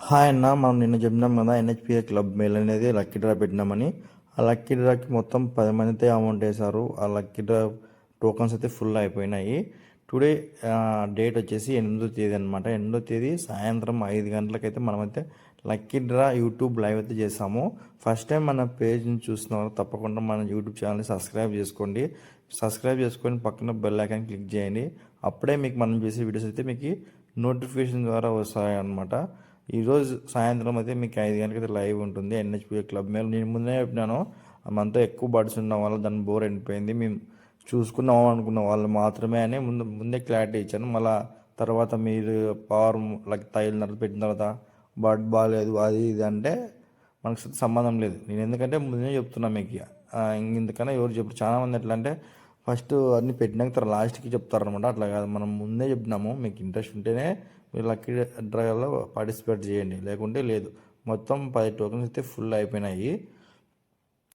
Hi అన్న, మనం నిన్న చెప్పినాం కదా ఎన్హెచ్పిఏ క్లబ్ మెయిల్ అనేది లక్కీ డ్రా పెట్టినామని. ఆ లక్కీ డ్రాకి మొత్తం 10 మందితే అమౌంట్ వేశారు. ఆ లక్కీ డ్రా టోకన్స్ అయితే ఫుల్ అయిపోయినాయి. టుడే డేట్ వచ్చేసి 8వ తేదీ అనమాట. 8వ తేదీ సాయంత్రం 5 గంటలకైతే మనమైతే లక్కీ డ్రా యూట్యూబ్ లైవ్ అయితే చేసాము. ఫస్ట్ టైం మన పేజ్ని చూస్తున్నారు, తప్పకుండా మన యూట్యూబ్ ఛానల్ని సబ్స్క్రైబ్ చేసుకోండి. సబ్స్క్రైబ్ చేసుకొని పక్కన బెల్ ఐకాన్ క్లిక్ చేయండి. అప్పుడే మీకు మనం చేసే వీడియోస్ అయితే మీకు నోటిఫికేషన్ ద్వారా వస్తాయి అన్నమాట. ఈరోజు సాయంత్రం అయితే మీకు 5 గంటలకైతే లైవ్ ఉంటుంది ఎన్హెచ్పిఏ క్లబ్ మీద. నేను ముందే చెప్పినాను, మనతో ఎక్కువ బడ్స్ ఉన్న వాళ్ళు దాన్ని బోర్ అయిపోయింది, మేము చూసుకున్నాము అనుకున్న వాళ్ళు మాత్రమే అని ముందే క్లారిటీ ఇచ్చాను. మళ్ళీ తర్వాత మీరు పవర్ లైక్ తగిలిన పెట్టిన తర్వాత బడ్ బాగాలేదు అది ఇది అంటే మనకు సంబంధం లేదు. నేను ఎందుకంటే ముందే చెప్తున్నా మీకు, ఇందుకన్నా ఎవరు చెప్పారు. చాలామంది ఎట్లా అంటే ఫస్ట్ అన్ని పెట్టినాక తర్వాత లాస్ట్కి చెప్తారనమాట. అట్లా కాదు, మనం ముందే చెప్పినాము. మీకు ఇంట్రెస్ట్ ఉంటేనే మీరు లక్కీ డ్రాలో పార్టిసిపేట్ చేయండి, లేకుంటే లేదు. మొత్తం 10 టోకెన్స్ అయితే ఫుల్ అయిపోయినాయి.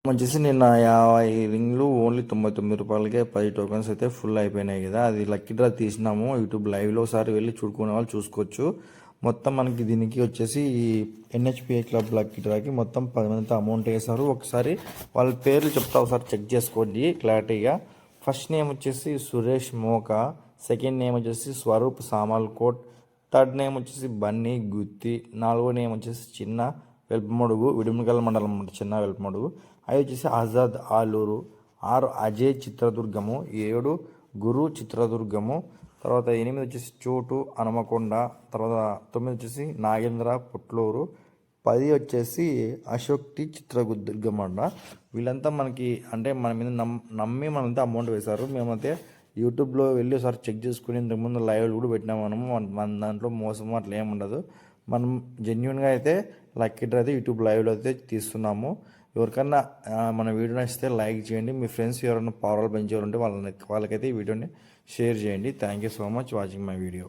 వచ్చేసి నిన్న 50 రింగ్లు ఓన్లీ 99 రూపాయలకే 10 టోకెన్స్ అయితే ఫుల్ అయిపోయినాయి కదా. అది లక్కీ డ్రా తీసినాము యూట్యూబ్ లైవ్లో, ఒకసారి వెళ్ళి చూడుకునే వాళ్ళు చూసుకోవచ్చు. మొత్తం మనకి దీనికి వచ్చేసి ఈ ఎన్హెచ్పిఏ క్లబ్ లక్కీ డ్రాకి మొత్తం 10 మందితో అమౌంట్ వేశారు. ఒకసారి వాళ్ళ పేర్లు చెప్తా, ఒకసారి చెక్ చేసుకోండి క్లారిటీగా. ఫస్ట్ నేమ్ వచ్చేసి సురేష్ మోకా, సెకండ్ నేమ్ వచ్చేసి స్వరూప్ సామల్ కోట్, థర్డ్ నేమ్ వచ్చేసి బన్నీ గుత్తి, నాలుగో నేమ్ వచ్చేసి చిన్న వెల్పమడుగు, విడుమగల్ మండలం చిన్న వెల్పమడుగు, 5 వచ్చేసి ఆజాద్ ఆలూరు, 6 అజయ్ చిత్రదుర్గము, 7 గురు చిత్రదుర్గము, తర్వాత 8 వచ్చేసి చోటు హనుమకొండ, తర్వాత 9 వచ్చేసి నాగేంద్ర పుట్లూరు, 10 వచ్చేసి అశోక్ టి చిత్రదుర్గం అంట. వీళ్ళంతా మనకి అంటే మన మీద నమ్మి మనంతా అమౌంట్ వేశారు. మేమైతే యూట్యూబ్లో వెళ్ళి ఒకసారి చెక్ చేసుకుని ఇంతకుముందు లైవ్ కూడా పెట్టినాము. మన దాంట్లో మోసం అట్లా ఏమి ఉండదు. మనం జెన్యున్గా అయితే లక్కీ డ్రా అయితే యూట్యూబ్ లైవ్లో అయితే తీస్తున్నాము. ఎవరికన్నా మన వీడియో నచ్చితే లైక్ చేయండి. మీ ఫ్రెండ్స్ ఎవరైనా పవరాలు పెంచేవారు ఉంటే వాళ్ళకైతే ఈ వీడియోని షేర్ చేయండి. Thank you so much watching my video.